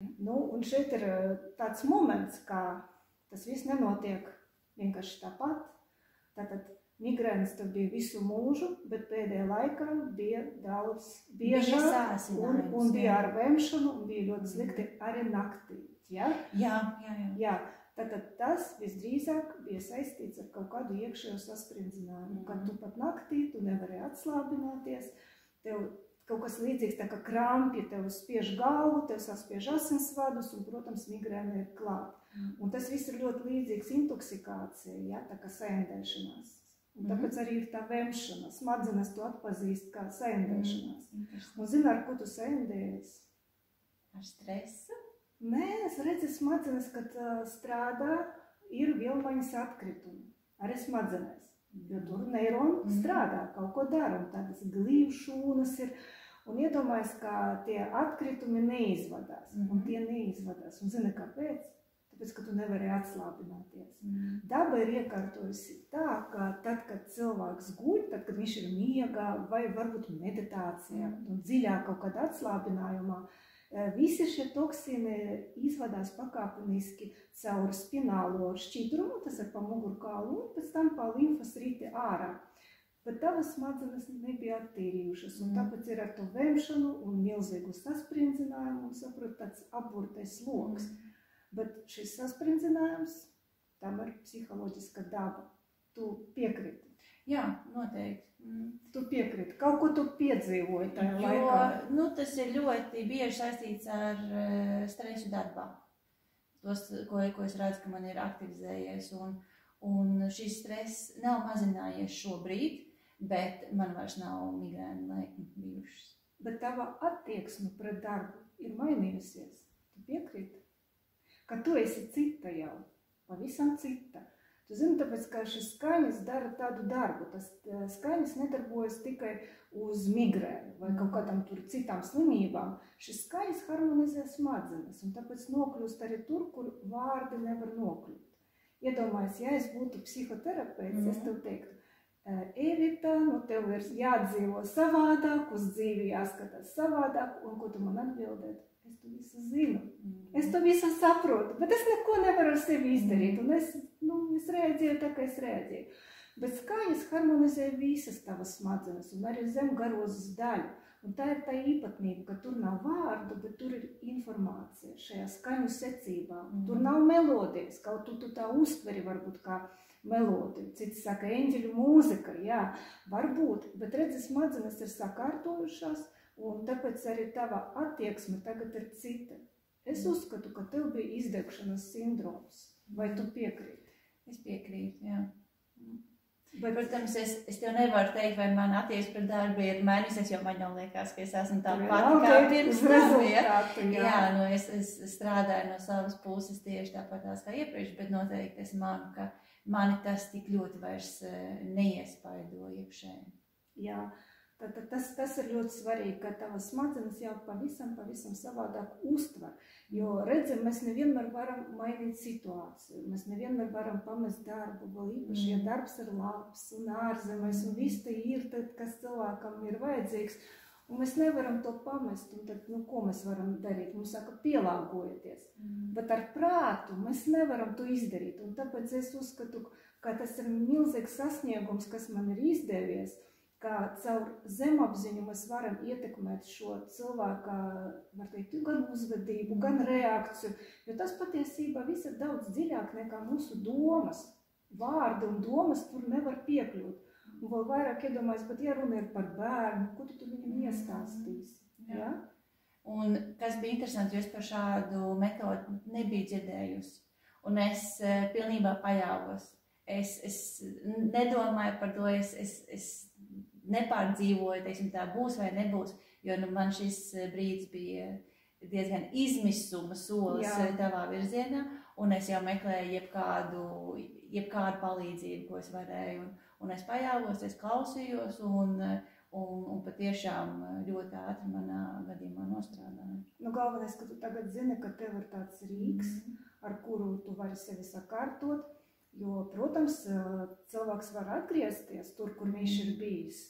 Nu, un šeit ir tāds moments, kā tas viss nenotiek vienkārši tāpat. Tātad migrēnas tur bija visu mūžu, bet pēdējā laikā bija daudz biežāk un bija ar vemšanu un bija ļoti slikti arī naktī. Ja? Jā. Tātad tas visdrīzāk bija saistīts ar kaut kādu iekšējo sasprindzinājumu, kad tu pat naktī tu nevari atslābināties, tev kaut kas līdzīgs tā kā krampja, tev spiež galvu, tev saspiež asinsvadus un, protams, migrēna ir klāt. Un tas viss ir ļoti līdzīgs intoksikācija, ja, tā kā saindēšanās. Un tāpēc arī ir tā vemšana. Smadzenes tu atpazīst kā saindēšanās. Un zini, ar ko tu saindējies? Ar stresu? Nē, es redzu smadzenes, kad strādā, ir vielmaiņas atkritumi. Arī smadzenēs. Jo tur neironi strādā, kaut ko dara. Un tādas glīvu šūnas ir. Un iedomājas, ka tie atkritumi neizvadās. Un tie neizvadās. Un zini, kāpēc? Tāpēc, ka tu nevari atslābināties. Daba ir iekārtojusi tā, ka tad, kad cilvēks guļ, tad, kad viņš ir miegā vai varbūt meditācijā un dziļāk kaut kādā atslābinājumā, visi šie toksīni izvadās pakāpeniski caur spinālo šķidrumu, tas ir pa mugurkaulu un pēc tam pa limfas rīti ārā. Bet tavas smadzenes nebija attīrījušas, un tāpēc ir ar to vemšanu un milzīgu sasprindzinājumu un saprot tāds apburtais loks. Bet šis saspringzinājums, tam ir psiholoģiska daba. Tu piekriti? Jā, noteikti. Tu piekriti. Kaut ko tu piedzīvoji tajā laikā? Nu, tas ir ļoti bieži saistīts ar stresu darbā. Tos, ko es redzu, ka man ir aktivizējies. Un šis stress nav mazinājies šobrīd, bet man vairs nav migrēna laikni bijušas. Bet tava attieksme pret darbu ir mainījusies. Tu piekriti? Ka tu esi cita jau, pavisam cita. Tu zini, tāpēc, ka šis skaņas dara tādu darbu. Tas skaņas nedarbojas tikai uz migrēnu vai kaut kādām tur citām slimībām. Šis skaņas harmonizē smadzenes un tāpēc nokļūst arī tur, kur vārdi nevar nokļūt. Iedomājies, ja es būtu psihoterapeits, es tev teiktu, Evita, nu tev ir jādzīvo savādāk, uz dzīvi jāskatās savādāk, un ko tu man atbildētu? Es to visu zinu, es to visu saprotu, bet es neko nevaru ar sevi izdarīt, un es reaģēju tā, kā es reaģēju. Bet skaņas harmonizē visas tavas smadzenes, un arī zemgarozes daļu. Un tā ir tā īpatnība, ka tur nav vārdu, bet tur ir informācija šajā skaņu secībā. Tur nav melodijas, kaut tu tā uztveri varbūt kā melodiju. Citi saka, eņģeļu mūzika, jā, varbūt, bet redzi, smadzenes ir sakārtojušās, un tāpēc arī tava attieksme tagad ir cita. Es uzskatu, ka tev bija izdegšanas sindroms. Vai tu piekrīti? Es piekrītu, jā. Bet, protams, es tev nevaru teikt, vai man attieksme pret darbu ir mainīsies, jo man jau liekas, ka es esmu tā pati kā pirms tam. Jā, nu es strādāju no savas puses tieši tāpatās kā iepriekš, bet noteikti es manu, ka mani tas tik ļoti vairs neiespaido iekšēji. Jā. Tas ir ļoti svarīgi, ka tavas smadzenes jau pavisam savādāk uztver. Jo, redzam, mēs nevienmēr varam mainīt situāciju, mēs nevienmēr varam pamest darbu, vēl īpaši, ja darbs ir labs un ārzemēs, un viss te ir, tad, kas cilvēkam ir vajadzīgs, un mēs nevaram to pamest, un tad, nu, ko mēs varam darīt? Mums saka, pielāgojieties. Bet ar prātu mēs nevaram to izdarīt, un tāpēc es uzskatu, ka tas ir milzīgs sasniegums, kas man ir izdevies, ka caur zemapziņu mēs varam ietekmēt šo cilvēka, var teikt, gan uzvedību, gan reakciju, jo tas patiesībā viss ir daudz dziļāk nekā mūsu domas. Vārdi un domas tur nevar piekļūt. Un vēl vairāk iedomājas, bet ja runa ir par bērnu, ko tu viņam iestāstīsi? Ja? Un kas bija interesanti, jo es par šādu metodu nebiju dzirdējusi. Un es pilnībā paļāvos. Es nedomāju par to, es nepārdzīvoju, teiksim, tā būs vai nebūs, jo man šis brīdis bija diezgan izmisuma solis tavā virzienā, un es jau meklēju jebkādu palīdzību, ko es varēju, un es paļāvos, es klausījos, un patiešām ļoti ātri manā gadījumā nostrādāju. Nu, galvenais, ka tu tagad zini, ka tev ir tāds rīks, ar kuru tu vari sevi sakārtot, jo, protams, cilvēks var atgriezties tur, kur viņš ir bijis.